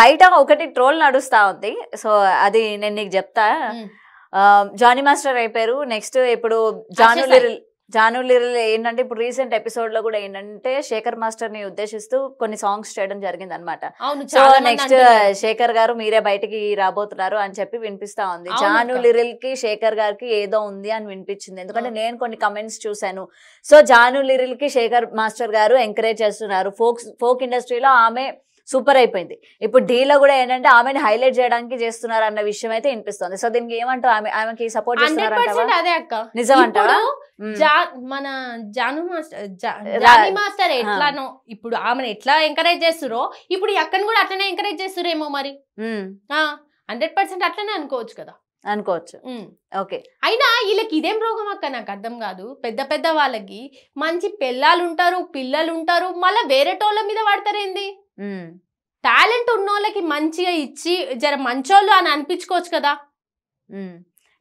బయట ఒకటి ట్రోల్ నడుస్తా ఉంది. సో అది నేను నీకు చెప్తా. జానీ మాస్టర్ అయిపోయారు. నెక్స్ట్ ఇప్పుడు జాను లిరిల్ ఏంటంటే ఇప్పుడు రీసెంట్ ఎపిసోడ్ లో కూడా ఏంటంటే శేఖర్ మాస్టర్ ని ఉద్దేశిస్తూ కొన్ని సాంగ్స్ చేయడం జరిగింది అనమాట. సో నెక్స్ట్ శేఖర్ గారు మీరే బయటికి రాబోతున్నారు అని చెప్పి వినిపిస్తా ఉంది. జాను లిరిల్ కి శేఖర్ గారికి ఏదో ఉంది అని వినిపించింది. ఎందుకంటే నేను కొన్ని కమెంట్స్ చూసాను. సో జాను లిరిల్ కి శేఖర్ మాస్టర్ గారు ఎంకరేజ్ చేస్తున్నారు. ఫోక్ ఇండస్ట్రీలో ఆమె సూపర్ అయిపోయింది. ఇప్పుడు డీలో కూడా ఏంటంటే ఆమెను హైలైట్ చేయడానికి చేస్తున్నారు అన్న విషయం అయితే వినిపిస్తుంది. సో దీనికి ఏమంటావు? ఆమెకి సపోర్ట్ చేస్తున్నారు? అదే అక్క, నిజం అంటావా? మన జాను మాస్టర్ ఎట్లానో ఇప్పుడు ఆమెను ఎట్లా ఎంకరేజ్ చేస్తురో ఇప్పుడు అక్కను కూడా అట్లనే ఎంకరేజ్ చేస్తురేమో మరి. 100% అట్లనే అనుకోవచ్చు కదా. అనుకోవచ్చు. ఓకే. అయినా వీళ్ళకి ఇదేం రోగం అక్క నాకు అర్థం కాదు. పెద్ద పెద్ద వాళ్ళకి మంచి పిల్లలు ఉంటారు, పిల్లలు ఉంటారు, మళ్ళీ వేరే టోళ్ళ మీద పడతారేంది? టాలెంట్ ఉన్న వాళ్ళకి మంచిగా ఇచ్చి జర మంచోళ్ళు అని అనిపించుకోవచ్చు కదా.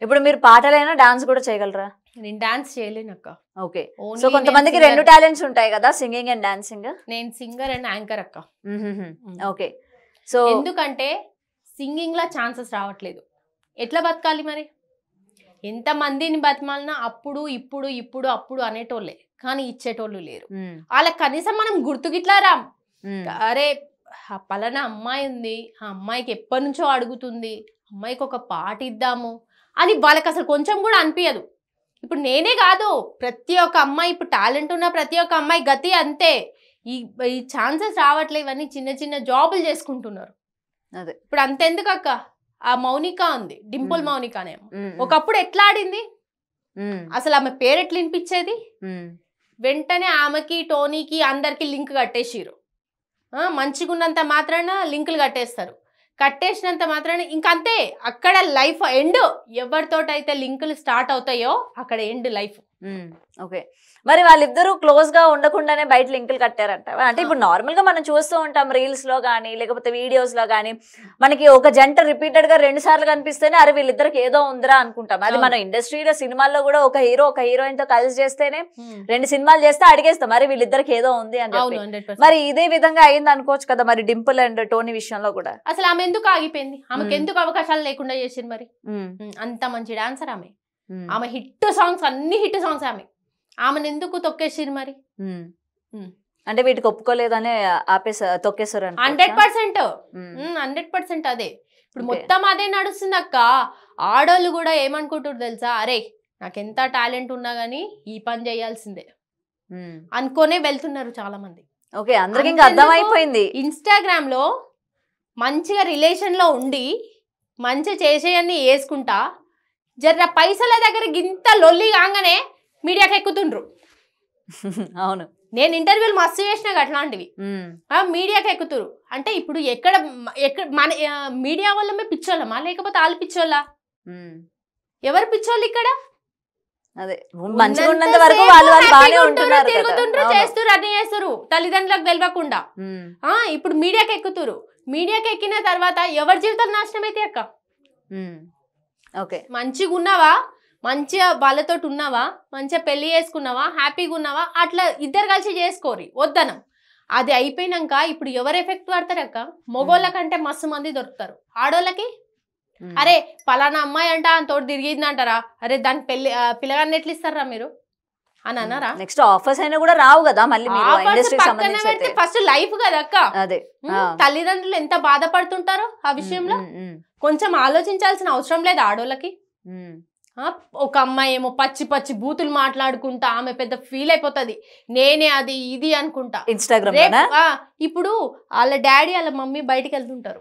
ఇప్పుడు మీరు పాటలైనా డాన్స్ కూడా చేయగలరా? నేను డాన్స్ చేయలేను అక్క. ఓకే. సో కొంతమందికి 2 టాలెంట్స్ ఉంటాయి కదా, సింగింగ్ అండ్ డాన్సింగ్. నేను సింగర్ అండ్ యాంకర్ అక్క. ఓకే. సో ఎందుకంటే సింగింగ్ లా ఛాన్సెస్ రావట్లేదు. ఎట్లా బతకాలి మరి? ఎంత మందిని బతిమాలినా అప్పుడు ఇప్పుడు ఇప్పుడు అప్పుడు అనేటోళ్ళే, కానీ ఇచ్చేటోళ్ళు లేరు. వాళ్ళకి కనీసం మనం గుర్తుకిట్లా రాం. అరే పలానా అమ్మాయి ఉంది, ఆ అమ్మాయికి ఎప్పటి నుంచో అడుగుతుంది, అమ్మాయికి ఒక పాట ఇద్దాము అని వాళ్ళకి అసలు కొంచెం కూడా అనిపించదు. ఇప్పుడు నేనే కాదు, ప్రతి ఒక్క అమ్మాయి, ఇప్పుడు టాలెంట్ ఉన్న ప్రతి ఒక్క అమ్మాయి గతి అంతే. ఈ ఛాన్సెస్ రావట్లే. ఇవన్నీ చిన్న చిన్న జాబులు చేసుకుంటున్నారు. అదే ఇప్పుడు అంతెందుకు అక్క, ఆ మౌనిక ఉంది, డింపుల్ మౌనికనే, ఒకప్పుడు ఎట్లా ఆడింది అసలు? ఆమె పేరు ఎట్లా వినిపించేది? వెంటనే ఆమెకి టోనీకి అందరికి లింక్ కట్టేసిరు. మంచిగా ఉన్నంత మాత్రాన లింకులు కట్టేస్తారు. కట్టేసినంత మాత్రాన ఇంకంతే, అక్కడ లైఫ్ ఎండ్. ఎవరితోటైతే లింకులు స్టార్ట్ అవుతాయో అక్కడ ఎండ్ లైఫ్. ఓకే. మరి వాళ్ళిద్దరూ క్లోజ్ గా ఉండకుండానే బయట లింకులు కట్టారంట. అంటే ఇప్పుడు నార్మల్ గా మనం చూస్తూ ఉంటాం రీల్స్ లో గానీ లేకపోతే వీడియోస్ లో గానీ, మనకి ఒక జంట రిపీటెడ్ గా 2 సార్లు కనిపిస్తేనే అరే వీళ్ళిద్దరికి ఏదో ఉందిరా అనుకుంటాం. అది మన ఇండస్ట్రీలో సినిమాల్లో కూడా ఒక హీరో ఒక హీరోయిన్ తో కలిసి చేస్తేనే 2 సినిమాలు చేస్తే అడిగేస్తాం మరి వీళ్ళిద్దరికి ఏదో ఉంది అని చెప్పి. మరి ఇదే విధంగా అయింది అనుకోవచ్చు కదా మరి డింపుల్ అండ్ టోనీ విషయంలో కూడా. అసలు ఆమె ఎందుకు ఆగిపోయింది? ఆమెకు ఎందుకు అవకాశాలు లేకుండా చేసింది మరి? అంత మంచి డాన్సర్ ఆమె. ఆమె హిట్ సాంగ్స్, అన్ని హిట్ సాంగ్స్ ఆమెను ఎందుకు తొక్కేసిరు మరి? అంటే వీటికి ఒప్పుకోలేదనే తొక్కేసారు. 100% అదే ఇప్పుడు మొత్తం అదే నడుస్తుంది అక్క. ఆడోళ్ళు కూడా ఏమనుకుంటారు తెలుసా? అరే నాకెంత టాలెంట్ ఉన్నా గానీ ఈ పని చేయాల్సిందే అనుకోనే వెళ్తున్నారు చాలా మంది. ఓకే, అందరికి ఇంకా అర్థమైపోయింది. ఇన్స్టాగ్రామ్ లో మంచిగా రిలేషన్ లో ఉండి మంచి చేసేయన్ని వేసుకుంటా జర పైసల దగ్గర గింత లొల్లి కాగానే మీడియాకి ఎక్కుతుండ్రు. అవును, నేను ఇంటర్వ్యూలు మస్తు చేసినా అట్లాంటివి. మీడియాకి ఎక్కుతురు అంటే ఇప్పుడు ఎక్కడ మన మీడియా వల్ల పిచ్చోళ్ళమా లేకపోతే వాళ్ళు పిచ్చోళ్ళా? ఎవరు పిచ్చోళ్ళు ఇక్కడ? అదే మంచిగా ఉన్నంత వరకు వాళ్ళు బాగానే ఉంటున్నారు, తిరుగుతుండ్రు, చేస్తురు, అన్ని చేస్తురు తల్లిదండ్రులకు తెలియకుండా. ఇప్పుడు మీడియాకి ఎక్కుతురు. మీడియాకి ఎక్కిన తర్వాత ఎవరి జీవితాలు నాశనం అయితే అక్క. ఓకే, మంచిగా ఉన్నావా, మంచిగా వాళ్ళతో ఉన్నావా, మంచిగా పెళ్లి చేసుకున్నావా, హ్యాపీగా ఉన్నావా, అట్లా ఇద్దరు కలిసి చేసుకోరి వద్దనం. అది అయిపోయినాక ఇప్పుడు ఎవరు ఎఫెక్ట్ పడతారు అక్క? మగోళ్ళ కంటే మస్తు మంది దొరుకుతారు. ఆడోళ్ళకి అరే పలానా అమ్మాయి అంట తోడు తిరిగింది అంటారా? అరే దాని పిల్లగాన్ని ఎట్లా ఇస్తారా మీరు అని అన్నారా? నెక్స్ట్ ఆఫర్స్ అయినా కూడా రావు కదా మళ్ళీ. ఫస్ట్ లైఫ్ కదా అక్క. అదే తల్లిదండ్రులు ఎంత బాధపడుతుంటారో ఆ విషయంలో కొంచెం ఆలోచించాల్సిన అవసరం లేదు ఆడోళ్ళకి. ఒక అమ్మాయి ఏమో పచ్చి పచ్చి బూతులు మాట్లాడుకుంటా ఆమె పెద్ద ఫీల్ అయిపోతుంది, నేనే అది ఇది అనుకుంటా ఇన్స్టాగ్రామ్. ఇప్పుడు వాళ్ళ డాడీ వాళ్ళ మమ్మీ బయటికి వెళ్తుంటారు,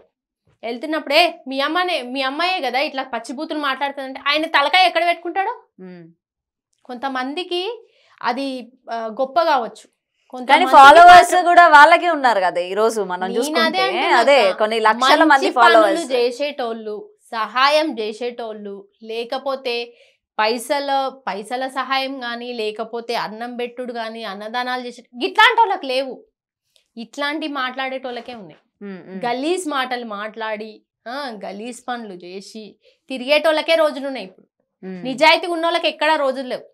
వెళ్తున్నప్పుడే మీ అమ్మాయే కదా ఇట్లా పచ్చి బూతులు మాట్లాడుతుందంటే ఆయన తలకాయ ఎక్కడ పెట్టుకుంటాడో? కొంతమందికి అది గొప్ప కావచ్చు, కానీ ఫాలోవర్స్ కూడా వాళ్ళకే ఉన్నారు కదా ఈ రోజు మనం చూసుకుంటే. అదే కొన్ని లక్షల మంది ఫాలోవర్స్ చేసేటోళ్ళు, సహాయం చేసేటోళ్ళు, లేకపోతే పైసల సహాయం కానీ లేకపోతే అన్నం పెట్టుడు కానీ అన్నదానాలు చేసే ఇట్లాంటి వాళ్ళకి లేవు. ఇట్లాంటి మాట్లాడేటోళ్ళకే ఉన్నాయి. గలీజ్ మాటలు మాట్లాడి గలీజ్ పనులు చేసి తిరిగేటోళ్ళకే రోజులున్నాయి. ఇప్పుడు నిజాయితీ ఉన్న వాళ్ళకి ఎక్కడా రోజులు లేవు.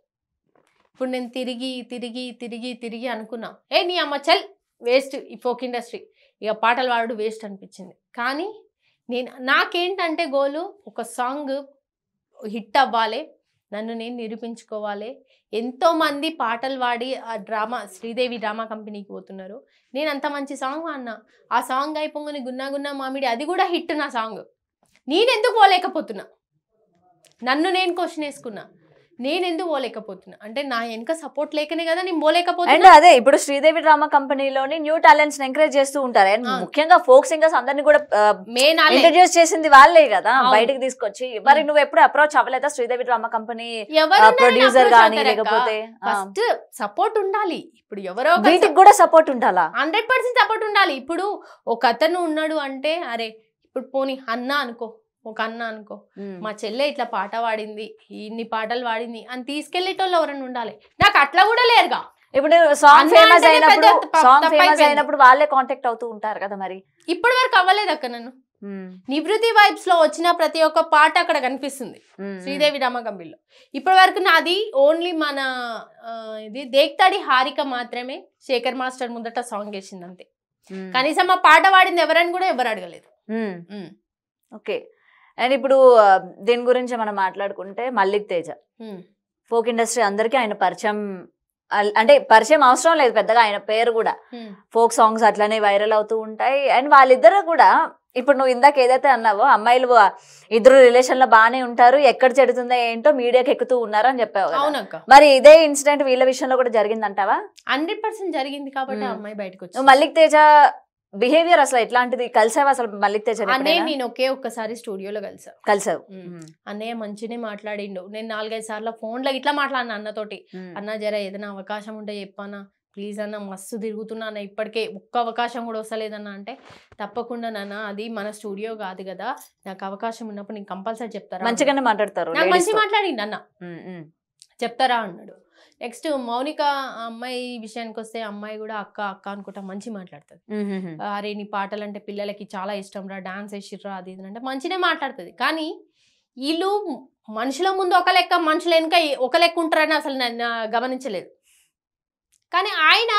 ఇప్పుడు నేను తిరిగి తిరిగి తిరిగి తిరిగి అనుకున్నా, నీ అమ్మ చల్ వేస్ట్ ఈ ఫోక్ ఇండస్ట్రీ, ఇక పాటలు పాడు వేస్ట్ అనిపించింది. కానీ నాకేంటంటే గోలు ఒక సాంగ్ హిట్ అవ్వాలి, నన్ను నేను నిరూపించుకోవాలి. ఎంతోమంది పాటలు పాడి ఆ డ్రామా శ్రీదేవి డ్రామా కంపెనీకి పోతున్నారు. నేను అంత మంచి సాంగ్ అన్నా, ఆ సాంగ్ అయిపోగానే గున్నా గున్నా మామిడి అది కూడా హిట్. నా సాంగ్ నేనెందుకు పోలేకపోతున్నా? నన్ను నేను క్వశ్చన్ వేసుకున్నా, నేను ఎందుకు పోలేకపోతున్నా అంటే నా వెనక సపోర్ట్ లేకనే కదా నేను పోలేకపోతున్నా. అండ్ అదే ఇప్పుడు శ్రీదేవి డ్రామా కంపెనీలోని న్యూ టాలెంట్స్ ఎంకరేజ్ చేస్తూ ఉంటారు. అండ్ ముఖ్యంగా ఫోక్ సింగర్స్ అందరినీ కూడా ఇంట్రడ్యూస్ చేసింది వాళ్ళే కదా బయటకి తీసుకొచ్చి. మరి నువ్వు ఎప్పుడు అప్రోచ్ అవ్వలేదా శ్రీదేవి డ్రామా కంపెనీ ప్రొడ్యూసర్ గానీ? లేకపోతే ఫస్ట్ సపోర్ట్ ఉండాలి. ఇప్పుడు ఎవరో వీటికి కూడా సపోర్ట్ ఉండాలా? 100% సపోర్ట్ ఉండాలి. ఇప్పుడు ఒక అతను ఉన్నాడు అంటే అరే ఇప్పుడు పోనీ అన్న అనుకో, ఒక అన్న అనుకో, మా చెల్లె ఇట్లా పాట పాడింది, ఇన్ని పాటలు పాడింది అని తీసుకెళ్లేటోళ్ళు ఎవరైనా ఉండాలి. నాకు అట్లా కూడా లేరుగా. ఇప్పుడు సాంగ్ ఫేమస్ అయినప్పుడు వాళ్ళే కాంటాక్ట్ అవుతూ ఉంటారు కదా. మరి ఇప్పటి వరకు అవ్వలేదు అక్క. నన్ను నివృత్తి వైబ్స్ లో వచ్చిన ప్రతి ఒక్క పాట అక్కడ కనిపిస్తుంది శ్రీదేవి డ్రామా కంపెనీలో. ఇప్పటి వరకు నాది ఓన్లీ మన ఇది దేక్తాడి హారిక మాత్రమే శేఖర్ మాస్టర్ ముందట సాంగ్ వేసింది అంతే. కనీసం ఆ పాట పాడింది ఎవరని కూడా ఎవరు అడగలేదు. ఓకే. అండ్ ఇప్పుడు దీని గురించి మనం మాట్లాడుకుంటే మల్లిక్ తేజ ఫోక్ ఇండస్ట్రీ అందరికీ ఆయన పరిచయం, అంటే పరిచయం అవసరం లేదు పెద్దగా, ఆయన పేరు కూడా ఫోక్ సాంగ్స్ అట్లనే వైరల్ అవుతూ ఉంటాయి. అండ్ వాళ్ళిద్దరు కూడా ఇప్పుడు నువ్వు ఇందాక ఏదైతే అన్నావో అమ్మాయిలు ఇద్దరు రిలేషన్ లో బాగానే ఉంటారు, ఎక్కడ చెడుతుందో ఏంటో మీడియాకి ఎక్కుతూ ఉన్నారు అని చెప్పావు. మరి ఇదే ఇన్సిడెంట్ వీళ్ళ విషయంలో కూడా జరిగిందంటావా? 100% జరిగింది కాబట్టి అమ్మాయి బయటకు వచ్చింది. మల్లిక్ తేజ బిహేవియర్ అసలు ఎట్లాంటిది? కలిసావు అసలు మల్లిక్ తేజ? అన్నయ్య నేను ఒక్కసారి స్టూడియోలో కలిసావు. అన్నయ్య మంచినే మాట్లాడిండు. నేను 4-5 సార్లు ఫోన్లో ఇట్లా మాట్లాడినా అన్నతోటి. అన్న జర ఏదైనా అవకాశం ఉంటే చెప్పానా ప్లీజ్ అన్న, మస్తు తిరుగుతున్నా అన్న, ఇప్పటికే ఒక్క అవకాశం కూడా వస్తలేదన్న. అంటే తప్పకుండా నాన్న, అది మన స్టూడియో కాదు కదా, నాకు అవకాశం ఉన్నప్పుడు నేను కంపల్సరీ చెప్తారా. మంచిగానే మాట్లాడతారు. నాకు మంచి మాట్లాడిండు అన్న, చెప్తారా అన్నాడు. నెక్స్ట్ మౌనిక అమ్మాయి విషయానికి వస్తే అమ్మాయి కూడా అక్క అక్క అనుకుంటా మంచి మాట్లాడుతుంది. అరే నీ పాటలు అంటే పిల్లలకి చాలా ఇష్టం రా, డాన్స్ వేసిర్రా అది ఇది అంటే మంచినే మాట్లాడుతుంది. కానీ వీళ్ళు మనుషుల ముందు ఒక లెక్క, మనుషుల వెనుక ఒక లెక్క ఉంటారని అసలు నేను గమనించలేదు. కానీ ఆయన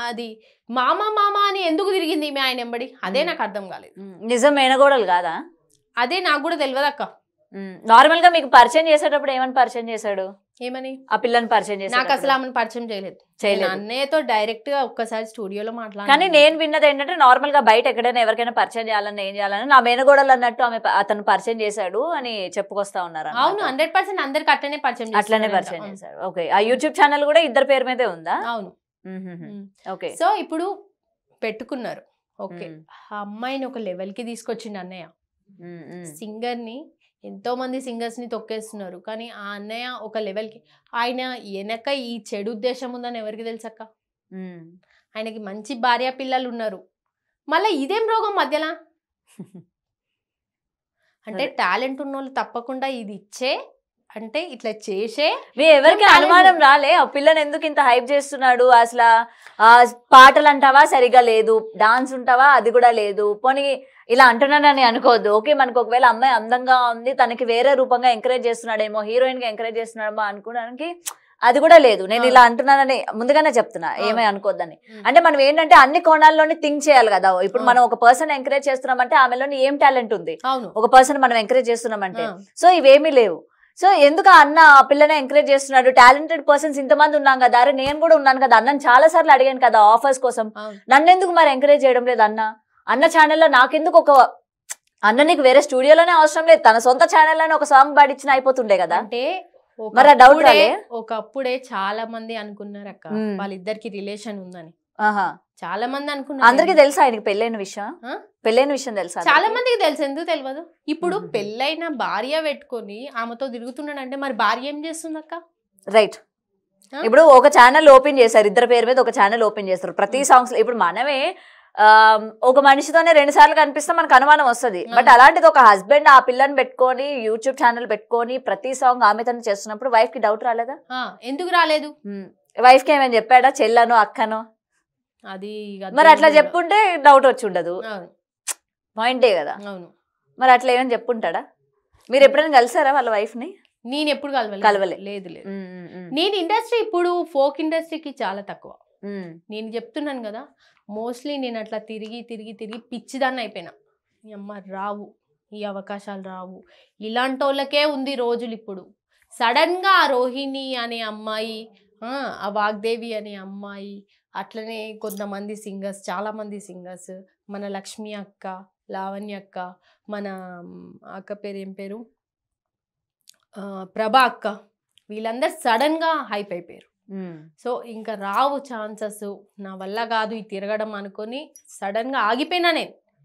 అది మామ మామ అని ఎందుకు తిరిగింది మీ ఆయన ఎంబడి, అదే నాకు అర్థం కాలేదు. నిజం మేనగోడలు కాదా? అదే నాకు కూడా తెలియదు అక్క. నార్మల్ గా మీకు పరిచయం చేసేటప్పుడు ఏమని పరిచయం చేశాడు? ఏమని? ఆ పిల్లని పరిచయం చేశాడు. నాకు అసలు ఆమెను పరిచయం చేయలేదు. అన్నయ్యతో డైరెక్ట్ గా ఒక్కసారి స్టూడియోలో మాట్లాడాను. కానీ నేను విన్నది ఏంటంటే నార్మల్ గా బయట ఎక్కడైనా ఎవరికైనా పరిచయం చేయాలని ఏం చేయాలని నా మేనగోడలు అన్నట్టు అతను పరిచయం చేశాడు అని చెప్పుకొస్తా ఉన్నారు. అవును, 100% అందరికి అట్లనే పరిచయం చేశాడు. ఓకే. ఆ యూట్యూబ్ ఛానల్ కూడా ఇద్దరు పేరు మీదే ఉందా? అవును. ఓకే. సో ఇప్పుడు పెట్టుకున్నారు. ఓకే, ఆ అమ్మాయిని ఒక లెవెల్ కి తీసుకొచ్చిండు అన్నయ్య. సింగర్ ని ఎంతో మంది సింగర్స్ ని తొక్కేస్తున్నారు, కానీ ఆ అన్నయ్య ఒక లెవెల్ కి. ఆయన వెనక ఈ చెడు ఉద్దేశం ఉందని ఎవరికి తెలుసక్క? ఆయనకి మంచి భార్య పిల్లలు ఉన్నారు, మళ్ళీ ఇదేం రోగం మధ్యలో? అంటే టాలెంట్ ఉన్న వాళ్ళు తప్పకుండా ఇది ఇచ్చే, అంటే ఇట్లా చేసే ఎవరికి అనుమానం రాలే ఆ పిల్లని ఎందుకు ఇంత హైప్ చేస్తున్నాడు అసలు? పాటలు అంటావా సరిగా లేదు, డాన్స్ ఉంటావా అది కూడా లేదు. పోనీ ఇలా అంటున్నానని అనుకోవద్దు. ఓకే, మనకు ఒకవేళ అమ్మాయి అందంగా ఉంది, తనకి వేరే రూపంగా ఎంకరేజ్ చేస్తున్నాడేమో, హీరోయిన్ గా ఎంకరేజ్ చేస్తున్నాడేమో అనుకోవడానికి అది కూడా లేదు. నేను ఇలా అంటున్నానని ముందుగానే చెప్తున్నా, ఏమీ అనుకోద్దని. అంటే మనం ఏంటంటే అన్ని కోణాల్లోనే థింక్ చేయాలి కదా. ఇప్పుడు మనం ఒక పర్సన్ ఎంకరేజ్ చేస్తున్నామంటే ఆమెలోని ఏం టాలెంట్ ఉంది, ఒక పర్సన్ మనం ఎంకరేజ్ చేస్తున్నామంటే. సో ఇవేమీ లేవు. సో ఎందుకు అన్న ఆ పిల్లని ఎంకరేజ్ చేస్తున్నాడు? టాలెంటెడ్ పర్సన్స్ ఇంతమంది ఉన్నాం కదా, అరే నేను కూడా ఉన్నాను కదా, అన్నని చాలా సార్లు అడిగాను కదా ఆఫర్స్ కోసం, నన్ను ఎందుకు మరి ఎంకరేజ్ చేయడం లేదు అన్న ఛానల్లో? నాకెందుకు ఒక అన్న నీకు వేరే స్టూడియోలోనే అవసరం లేదు, తన సొంత ఛానల్లోనే ఒక సాంగ్ పాడిచ్చిన అయిపోతుండే కదా. అంటే మరి ఆ డౌట్ రాలే? ఒకప్పుడే చాలా మంది అనుకున్నారు అక్క వాళ్ళిద్దరికి రిలేషన్ ఉందని. చాలా మంది అనుకున్నారు. అందరికి తెలుసా ఆయనకి పెళ్ళైన విషయం? పెళ్ళైన విషయం తెలుసా? చాలా మందికి తెలుసు, ఎందుకు తెలియదు? ఇప్పుడు పెళ్ళైన భార్య పెట్టుకొని ఆమెతో తిరుగుతున్నాడు అంటే మరి భార్య ఏం చేస్తుంది అక్క? రైట్. ఇప్పుడు ఒక ఛానల్ ఓపెన్ చేశారు, ఇద్దరు పేరు మీద ఒక ఛానల్ ఓపెన్ చేస్తారు ప్రతి సాంగ్స్. ఇప్పుడు మనమే ఒక మనిషితోనే 2 సార్లు కనిపిస్తే మనకు అనుమానం వస్తుంది. బట్ అలాంటిది ఒక హస్బెండ్ ఆ పిల్లని పెట్టుకొని యూట్యూబ్ ఛానల్ పెట్టుకొని ప్రతి సాంగ్ ఆమెతోనే చేస్తున్నప్పుడు వైఫ్ కి డౌట్ రాలేదా? ఎందుకు రాలేదు? వైఫ్ కి ఏమైనా చెప్పాడా, చెల్లనో అక్కనో? అది మరి అట్లా చెప్పుంటే డౌట్ వచ్చి ఉండదు, పాయింటే కదా. మరి అట్లా ఏమైనా చెప్పుంటాడా? మీరు ఎప్పుడైనా కలిసారా వాళ్ళ వైఫ్ ని? నేను ఎప్పుడు కలవలే. లేదు. నేను ఇండస్ట్రీ ఇప్పుడు ఫోక్ ఇండస్ట్రీకి చాలా తక్కువ. నేను చెప్తున్నాను కదా, మోస్ట్లీ నేను అట్లా తిరిగి తిరిగి తిరిగి పిచ్చిదాన్ని అయిపోయినా. ఈ అమ్మ రావు, ఈ అవకాశాలు రావు, ఇలాంటి వాళ్ళకే ఉంది రోజులు. ఇప్పుడు సడన్గా ఆ రోహిణి అనే అమ్మాయి, ఆ వాగ్దేవి అనే అమ్మాయి, అట్లనే కొంతమంది సింగర్స్, చాలామంది సింగర్స్, మన లక్ష్మి అక్క, లావణ్య అక్క, మన అక్క పేరు ఏం పేరు, ప్రభా అక్క, వీళ్ళందరూ సడన్గా హైప్ అయిపోయారు. సో ఇంకా రావు ఛాన్సెస్, నా వల్ల కాదు ఈ తిరగడం అనుకొని సడన్గా ఆగిపోయినా నేను.